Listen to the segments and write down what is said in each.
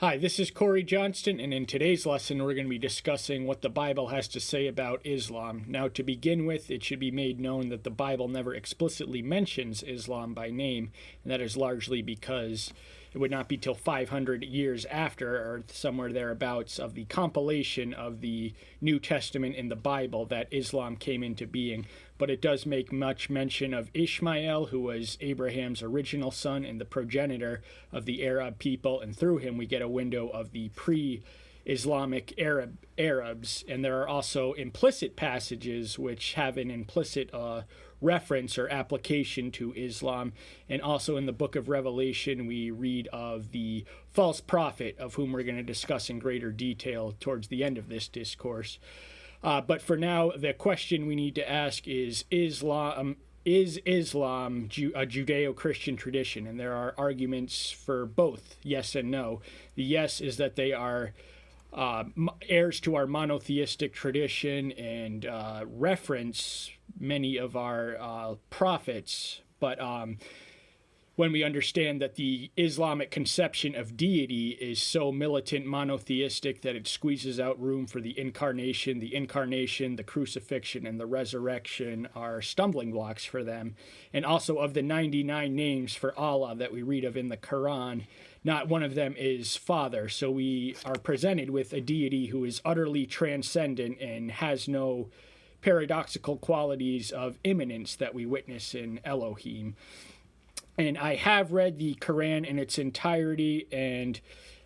Hi, this is Corey Johnston, and in today's lesson, we're going to be discussing what the Bible has to say about Islam. Now, to begin with, it should be made known that the Bible never explicitly mentions Islam by name, and that is largely because it would not be till 500 years after, or somewhere thereabouts, of the compilation of the New Testament in the Bible that Islam came into being. But it does make much mention of Ishmael, who was Abraham's original son and the progenitor of the Arab people, and through him we get a window of the pre-Islamic Arabs. And there are also implicit passages which have an implicit reference or application to Islam. And also in the book of Revelation, we read of the false prophet, of whom we're going to discuss in greater detail towards the end of this discourse. But for now, the question we need to ask is Islam a Judeo-Christian tradition? And there are arguments for both, yes and no. The yes is that they are heirs to our monotheistic tradition and reference many of our prophets, but when we understand that the Islamic conception of deity is so militant monotheistic that it squeezes out room for the incarnation, the crucifixion, and the resurrection are stumbling blocks for them. And also of the 99 names for Allah that we read of in the Quran, not one of them is Father. So we are presented with a deity who is utterly transcendent and has no paradoxical qualities of immanence that we witness in Elohim. And I have read the Quran in its entirety, and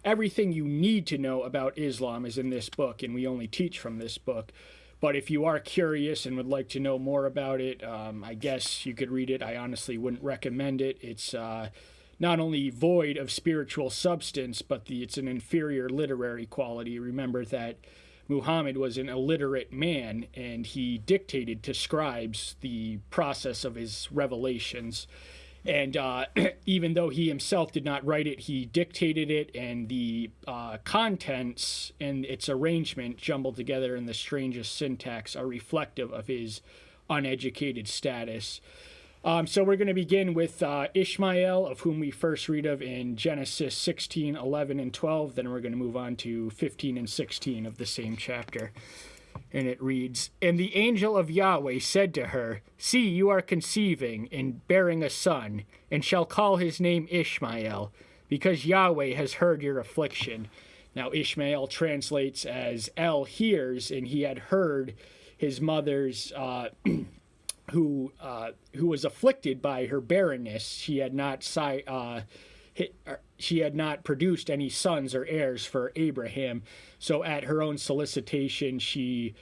everything you need to know about Islam is in this book, and we only teach from this book. But if you are curious and would like to know more about it, I guess you could read it. I honestly wouldn't recommend it. It's not only void of spiritual substance, but it's an inferior literary quality. Remember that Muhammad was an illiterate man, and he dictated to scribes the process of his revelations. And even though he himself did not write it, he dictated it, and the contents and its arrangement jumbled together in the strangest syntax are reflective of his uneducated status. So we're going to begin with Ishmael, of whom we first read of in Genesis 16, 11, and 12. Then we're going to move on to 15 and 16 of the same chapter. And it reads, "And the angel of Yahweh said to her, See, you are conceiving and bearing a son, and shall call his name Ishmael, because Yahweh has heard your affliction." Now Ishmael translates as El hears, and he had heard his mother's who was afflicted by her barrenness. She had not produced any sons or heirs for Abraham. So at her own solicitation, she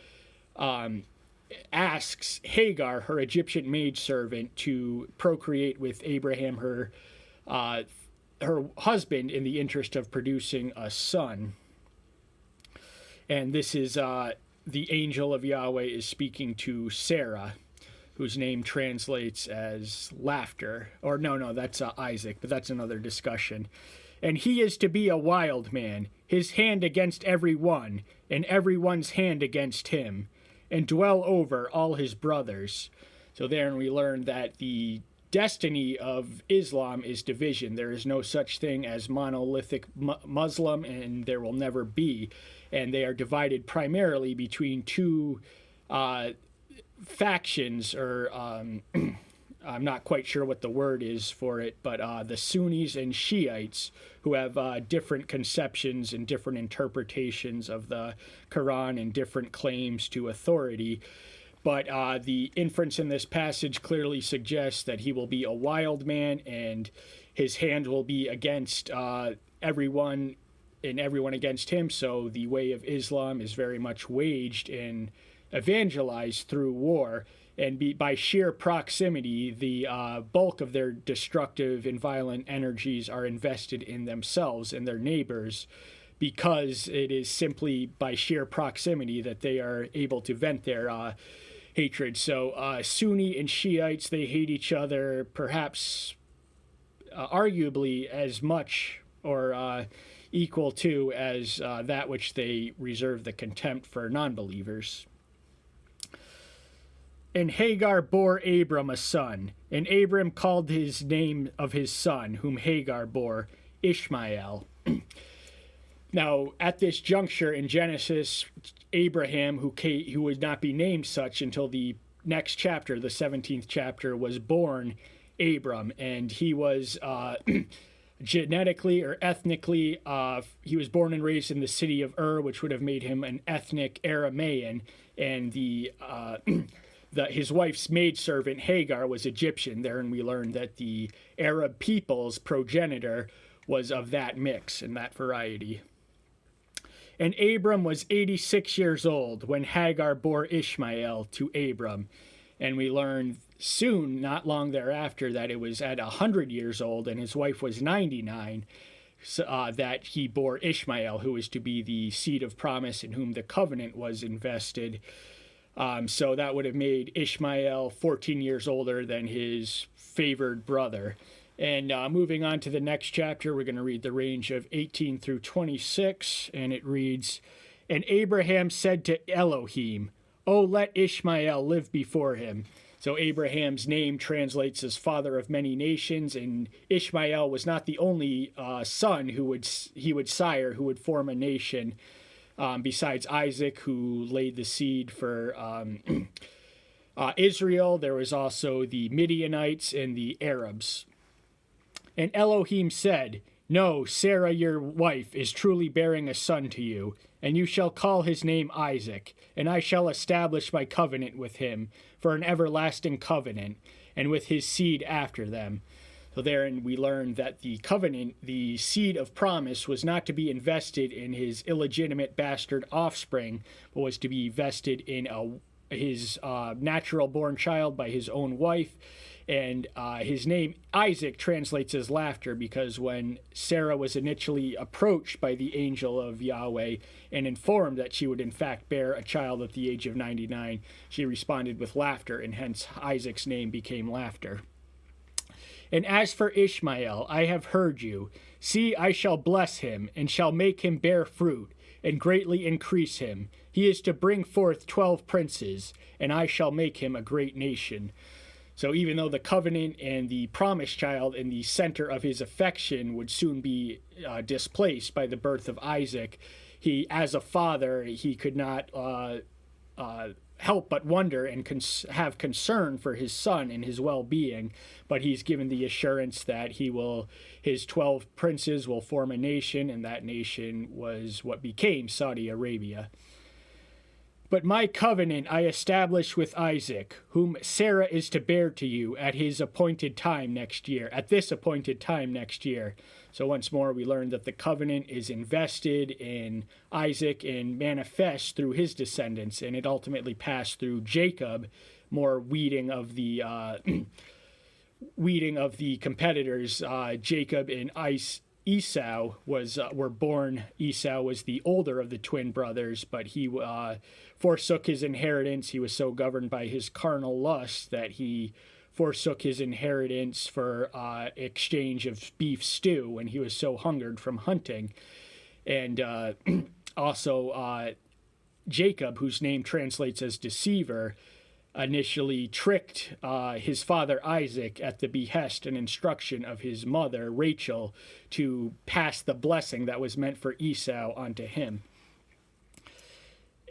asks Hagar, her Egyptian maidservant, to procreate with Abraham, her husband, in the interest of producing a son. And this is the angel of Yahweh is speaking to Sarah, whose name translates as laughter. Or no, that's Isaac, but that's another discussion. "And he is to be a wild man, his hand against every one, and every one's hand against him, and dwell over all his brothers." So there we learn that the destiny of Islam is division. There is no such thing as monolithic Muslim, and there will never be. And they are divided primarily between two factions, or I'm not quite sure what the word is for it, but the Sunnis and Shiites, who have different conceptions and different interpretations of the Quran and different claims to authority. But the inference in this passage clearly suggests that he will be a wild man, and his hand will be against everyone and everyone against him. So the way of Islam is very much waged and evangelized through war, and by sheer proximity, the bulk of their destructive and violent energies are invested in themselves and their neighbors, because it is simply by sheer proximity that they are able to vent their hatred. So Sunni and Shiites, they hate each other perhaps arguably as much or equal to as that which they reserve the contempt for non-believers. "And Hagar bore Abram a son, and Abram called his name of his son, whom Hagar bore, Ishmael." Now, at this juncture in Genesis, Abraham, who would not be named such until the next chapter, the 17th chapter, was born Abram, and he was genetically or ethnically, he was born and raised in the city of Ur, which would have made him an ethnic Aramaean, and his wife's maidservant Hagar was Egyptian. Therein we learned that the Arab people's progenitor was of that mix and that variety. And Abram was 86 years old when Hagar bore Ishmael to Abram. And we learned soon, not long thereafter, that it was at 100 years old and his wife was 99, that he bore Ishmael, who was to be the seed of promise in whom the covenant was invested. So that would have made Ishmael 14 years older than his favored brother. And moving on to the next chapter, we're going to read the range of 18 through 26, and it reads, "And Abraham said to Elohim, O let Ishmael live before him." So Abraham's name translates as father of many nations, and Ishmael was not the only son he would sire who would form a nation. Besides Isaac, who laid the seed for Israel, there was also the Midianites and the Arabs. And Elohim said, No, Sarah your wife is truly bearing a son to you, and you shall call his name Isaac, and I shall establish my covenant with him for an everlasting covenant, and with his seed after them. So therein we learn that the covenant, the seed of promise, was not to be invested in his illegitimate bastard offspring, but was to be vested in his natural born child by his own wife. And his name, Isaac, translates as laughter, because when Sarah was initially approached by the angel of Yahweh and informed that she would in fact bear a child at the age of 99, she responded with laughter, and hence Isaac's name became Laughter. And as for Ishmael, I have heard you. See, I shall bless him, and shall make him bear fruit, and greatly increase him. He is to bring forth 12 princes, and I shall make him a great nation. So even though the covenant and the promised child in the center of his affection would soon be displaced by the birth of Isaac, he, as a father, he could not help but wonder and have concern for his son and his well-being. But he's given the assurance that his 12 princes will form a nation, and that nation was what became Saudi Arabia. But my covenant I establish with Isaac, whom Sarah is to bear to you at this appointed time next year. So once more, we learn that the covenant is invested in Isaac and manifests through his descendants, and it ultimately passed through Jacob, more weeding of the competitors. Jacob and Esau were born. Esau was the older of the twin brothers, but he forsook his inheritance. He was so governed by his carnal lust that he forsook his inheritance for exchange of beef stew when he was so hungered from hunting. And also Jacob, whose name translates as deceiver, initially tricked his father Isaac at the behest and instruction of his mother Rachel to pass the blessing that was meant for Esau onto him.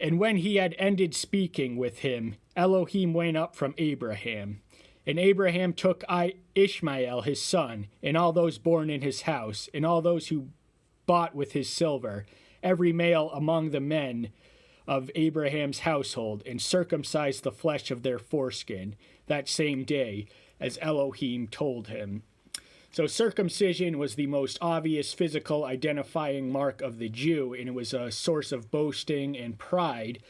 And when he had ended speaking with him, Elohim went up from Abraham. And Abraham took Ishmael his son, and all those born in his house, and all those who bought with his silver, every male among the men of Abraham's household, and circumcised the flesh of their foreskin that same day, as Elohim told him. So circumcision was the most obvious physical identifying mark of the Jew, and it was a source of boasting and pride.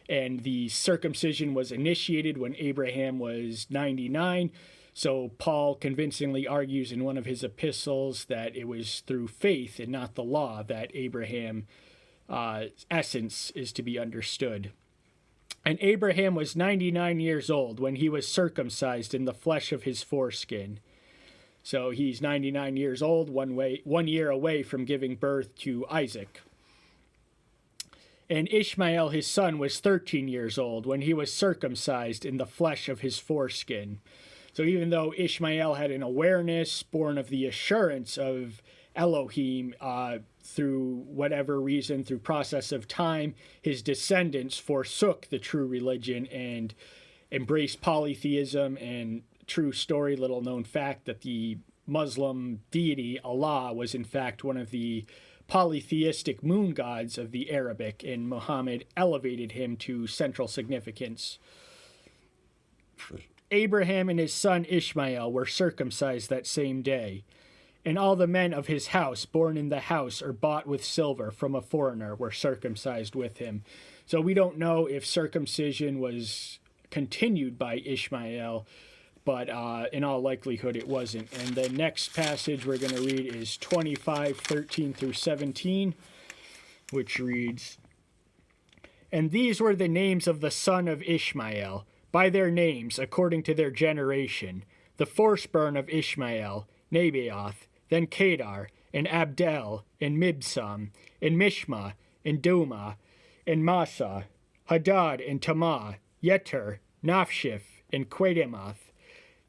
And the circumcision was initiated when Abraham was 99. So Paul convincingly argues in one of his epistles that it was through faith and not the law that Abraham's essence is to be understood. And Abraham was 99 years old when he was circumcised in the flesh of his foreskin. So he's 99 years old, 1 year away from giving birth to Isaac. And Ishmael his son was 13 years old when he was circumcised in the flesh of his foreskin. So even though Ishmael had an awareness born of the assurance of Elohim, through whatever reason, through process of time, his descendants forsook the true religion and embraced polytheism. And true story, little known fact, that the Muslim deity Allah was in fact one of the polytheistic moon gods of the Arabic, and Muhammad elevated him to central significance. Abraham and his son Ishmael were circumcised that same day, and all the men of his house born in the house or bought with silver from a foreigner were circumcised with him. So we don't know if circumcision was continued by Ishmael, but in all likelihood it wasn't. And the next passage we're going to read is 25:13 through 17, which reads, "And these were the names of the son of Ishmael, by their names according to their generation: the firstborn of Ishmael, Nebaioth, then Kedar, and Abdel, and Mibsam, and Mishma, and Duma, and Massa, Hadad, and Tamah, Yeter, Nafshif, and Quedemoth.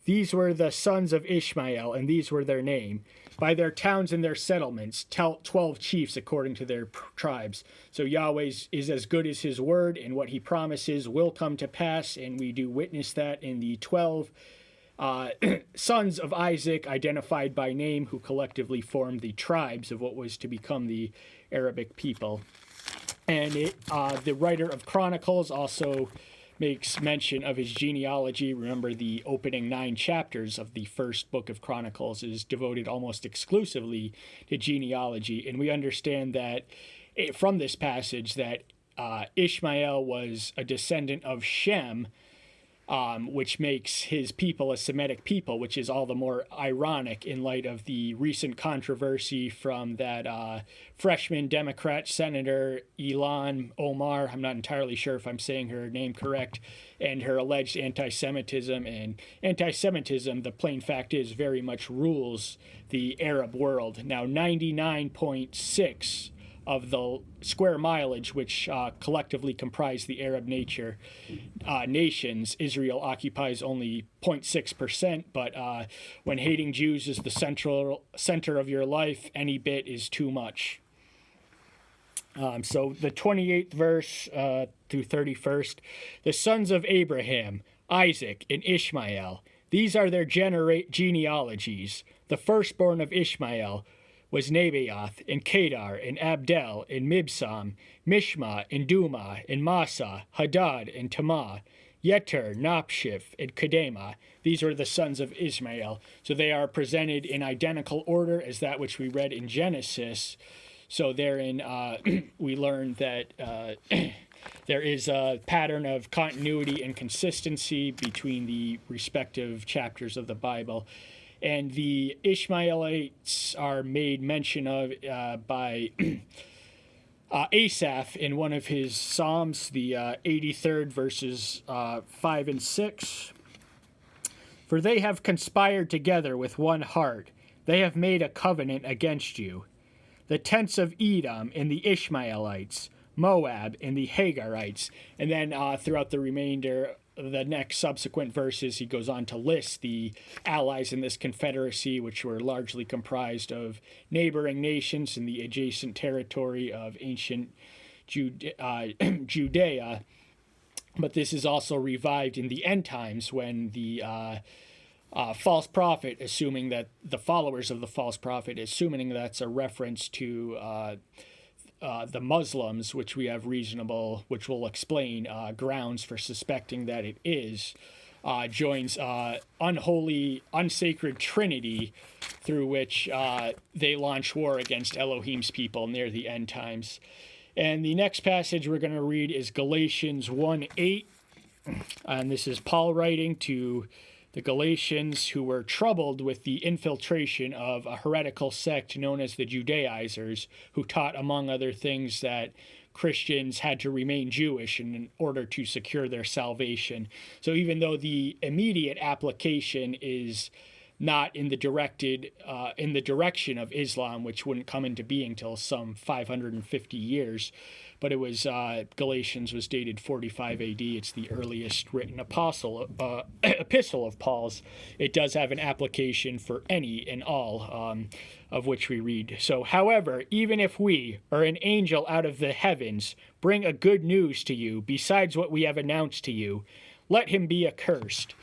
These were the sons of Ishmael, and these were their name, by their towns and their settlements, 12 chiefs according to their tribes." So Yahweh is as good as his word, and what he promises will come to pass, and we do witness that in the 12 sons of Isaac, identified by name, who collectively formed the tribes of what was to become the Arabic people. And the writer of Chronicles also makes mention of his genealogy. Remember, the opening 9 chapters of the first book of Chronicles is devoted almost exclusively to genealogy. And we understand that from this passage that Ishmael was a descendant of Shem, which makes his people a Semitic people, which is all the more ironic in light of the recent controversy from that freshman Democrat Senator Ilhan Omar. I'm not entirely sure if I'm saying her name correct, and her alleged anti-Semitism. And anti-Semitism, the plain fact is, very much rules the Arab world. Now, 99.6 of the square mileage, which collectively comprise the Arab nations, Israel occupies only 0.6%, but when hating Jews is the center of your life, any bit is too much. So the 28th verse through 31st, "The sons of Abraham, Isaac, and Ishmael, these are their genealogies. The firstborn of Ishmael was Nebaioth, and Kedar, and Abdel, and Mibsam, Mishma, and Duma, and Massa, Hadad, and Tamah, Yeter, Nafshif, and Kedema. These were the sons of Ishmael." So they are presented in identical order as that which we read in Genesis. So therein we learn that there is a pattern of continuity and consistency between the respective chapters of the Bible. And the Ishmaelites are made mention of by Asaph in one of his Psalms, the 83rd, verses 5 and 6. "For they have conspired together with one heart. They have made a covenant against you. The tents of Edom and the Ishmaelites, Moab and the Hagarites." And then throughout the remainder the next subsequent verses, he goes on to list the allies in this confederacy, which were largely comprised of neighboring nations in the adjacent territory of ancient Judea. But this is also revived in the end times when the false prophet, assuming that the followers of the false prophet, assuming that's a reference to the Muslims, which we have which will explain grounds for suspecting that it is, joins unholy, unsacred trinity through which they launch war against Elohim's people near the end times. And the next passage we're going to read is Galatians 1:8, and this is Paul writing to the Galatians, who were troubled with the infiltration of a heretical sect known as the Judaizers, who taught, among other things, that Christians had to remain Jewish in order to secure their salvation. So even though the immediate application is not in the direction of Islam, which wouldn't come into being till some 550 years. But it was Galatians was dated 45 A.D. It's the earliest written epistle of Paul's. It does have an application for any and all of which we read. So, however, even if we or an angel out of the heavens bring a good news to you besides what we have announced to you, let him be accursed.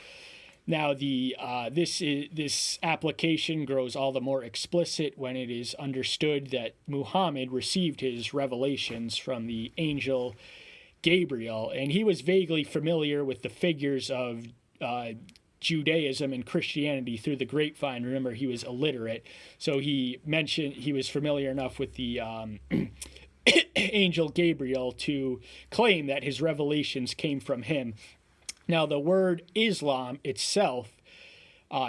Now, this application grows all the more explicit when it is understood that Muhammad received his revelations from the angel Gabriel, and he was vaguely familiar with the figures of Judaism and Christianity through the grapevine. Remember, he was illiterate, so he mentioned he was familiar enough with the angel Gabriel to claim that his revelations came from him. Now, the word Islam itself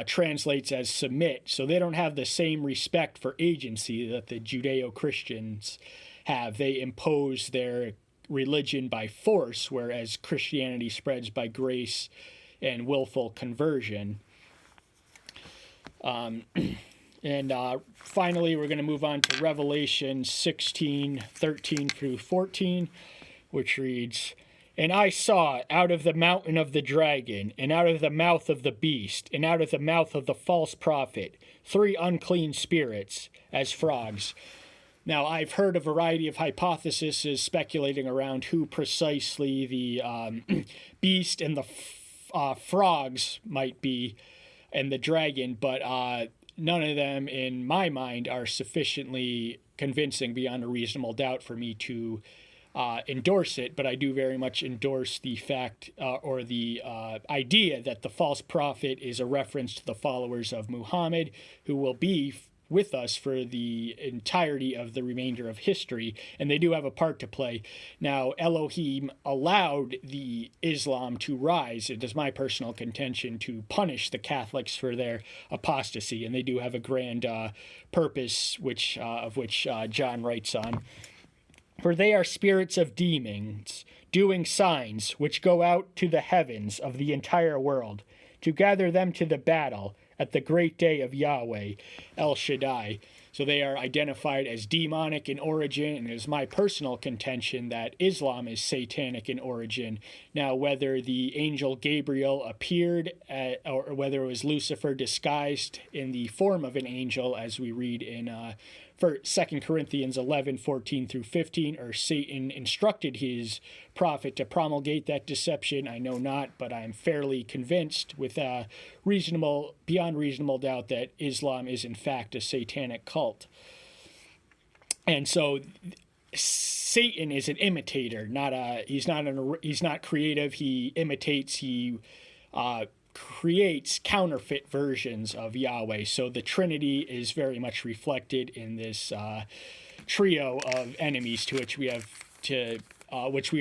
translates as submit, so they don't have the same respect for agency that the Judeo-Christians have. They impose their religion by force, whereas Christianity spreads by grace and willful conversion. And finally, we're going to move on to Revelation 16:13 through 14, which reads, "And I saw out of the mountain of the dragon, and out of the mouth of the beast, and out of the mouth of the false prophet, 3 unclean spirits, as frogs." Now, I've heard a variety of hypotheses speculating around who precisely the beast and the frogs might be, and the dragon, but none of them, in my mind, are sufficiently convincing beyond a reasonable doubt for me to endorse it, but I do very much endorse the fact or the idea that the false prophet is a reference to the followers of Muhammad, who will be with us for the entirety of the remainder of history, and they do have a part to play. Now, Elohim allowed the Islam to rise, it is my personal contention, to punish the Catholics for their apostasy, and they do have a grand purpose, of which John writes on. "For they are spirits of demons, doing signs, which go out to the heavens of the entire world, to gather them to the battle at the great day of Yahweh, El Shaddai." So they are identified as demonic in origin, and it is my personal contention that Islam is satanic in origin. Now, whether the angel Gabriel appeared or whether it was Lucifer disguised in the form of an angel, as we read in for 2 Corinthians 11:14 through 15, or Satan instructed his prophet to promulgate that deception, I know not, but I am fairly convinced with beyond reasonable doubt that Islam is in fact a satanic cult. And so Satan is an imitator, he's not creative, he imitates, he creates counterfeit versions of Yahweh. So the Trinity is very much reflected in this trio of enemies to which we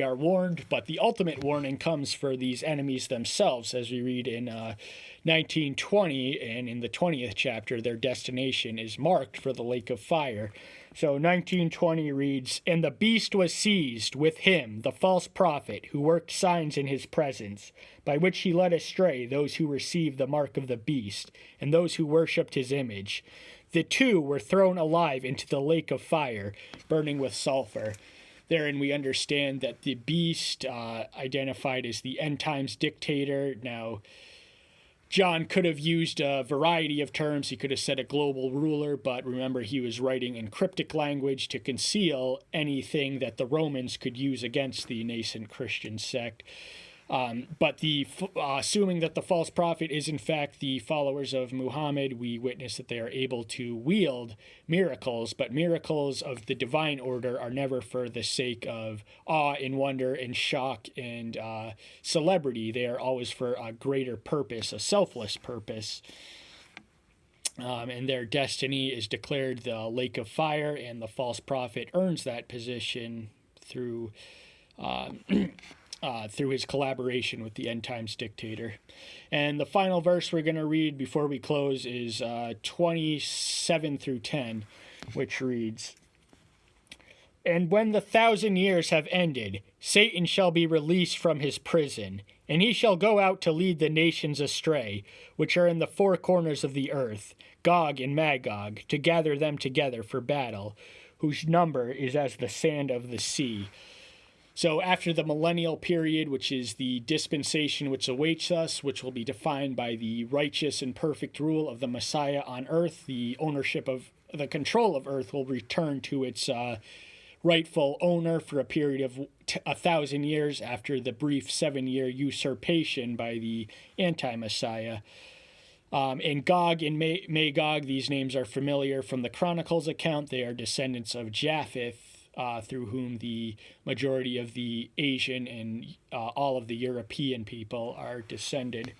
are warned. But the ultimate warning comes for these enemies themselves, as we read in 19:20, and in the 20th chapter, their destination is marked for the lake of fire. So 19:20 reads, "And the beast was seized with him, the false prophet, who worked signs in his presence, by which he led astray those who received the mark of the beast, and those who worshipped his image. The 2 were thrown alive into the lake of fire, burning with sulfur." Therein we understand that the beast identified as the end times dictator. Now, John could have used a variety of terms. He could have said a global ruler, but remember, he was writing in cryptic language to conceal anything that the Romans could use against the nascent Christian sect. But assuming that the false prophet is in fact the followers of Muhammad, we witness that they are able to wield miracles, but miracles of the divine order are never for the sake of awe and wonder and shock and celebrity. They are always for a greater purpose, a selfless purpose. And their destiny is declared the lake of fire, and the false prophet earns that position through his collaboration with the end times dictator. And the final verse we're going to read before we close is 27 through 10, which reads, And when the 1,000 years have ended, Satan shall be released from his prison, and he shall go out to lead the nations astray, which are in the four corners of the earth, Gog and Magog, to gather them together for battle, whose number is as the sand of the sea. So after the millennial period, which is the dispensation which awaits us, which will be defined by the righteous and perfect rule of the Messiah on earth, the ownership of the control of earth will return to its rightful owner for a period of 1,000 years after the brief 7-year usurpation by the anti-Messiah. And Gog and Magog, these names are familiar from the Chronicles account. They are descendants of Japheth, through whom the majority of the Asian and all of the European people are descended.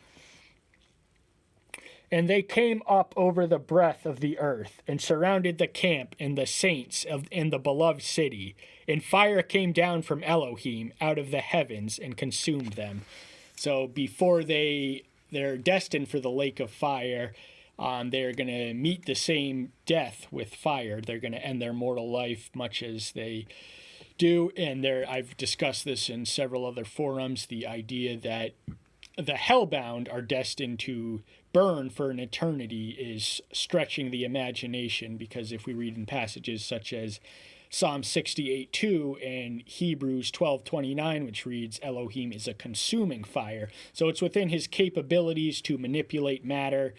And they came up over the breadth of the earth, and surrounded the camp and the saints in the beloved city. And fire came down from Elohim out of the heavens and consumed them. So before they're destined for the lake of fire, they're going to meet the same death with fire. They're going to end their mortal life much as they do. And I've discussed this in several other forums, the idea that the hellbound are destined to burn for an eternity is stretching the imagination, because if we read in passages such as Psalm 68:2 and Hebrews 12:29, which reads, Elohim is a consuming fire. So it's within his capabilities to manipulate matter,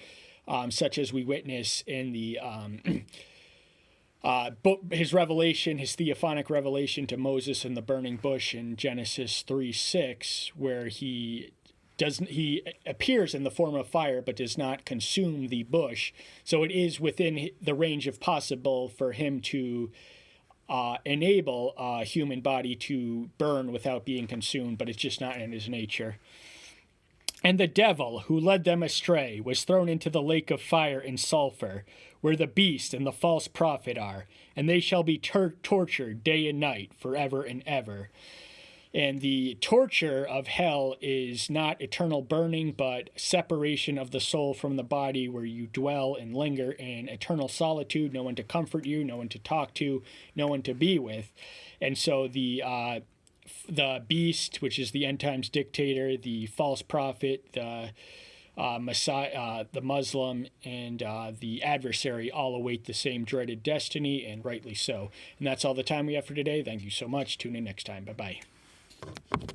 such as we witness in the his revelation, his theophanic revelation to Moses in the burning bush in Genesis 3:6, where he appears in the form of fire but does not consume the bush. So it is within the range of possible for him to enable a human body to burn without being consumed, but it's just not in his nature. And the devil, who led them astray, was thrown into the lake of fire and sulfur, where the beast and the false prophet are, and they shall be tortured day and night forever and ever. And the torture of hell is not eternal burning, but separation of the soul from the body, where you dwell and linger in eternal solitude, no one to comfort you, no one to talk to, no one to be with. And so the beast, which is the end times dictator, the false prophet, the Messiah, the Muslim, and the adversary all await the same dreaded destiny, and rightly so. And that's all the time we have for today. Thank you so much. Tune in next time. Bye-bye.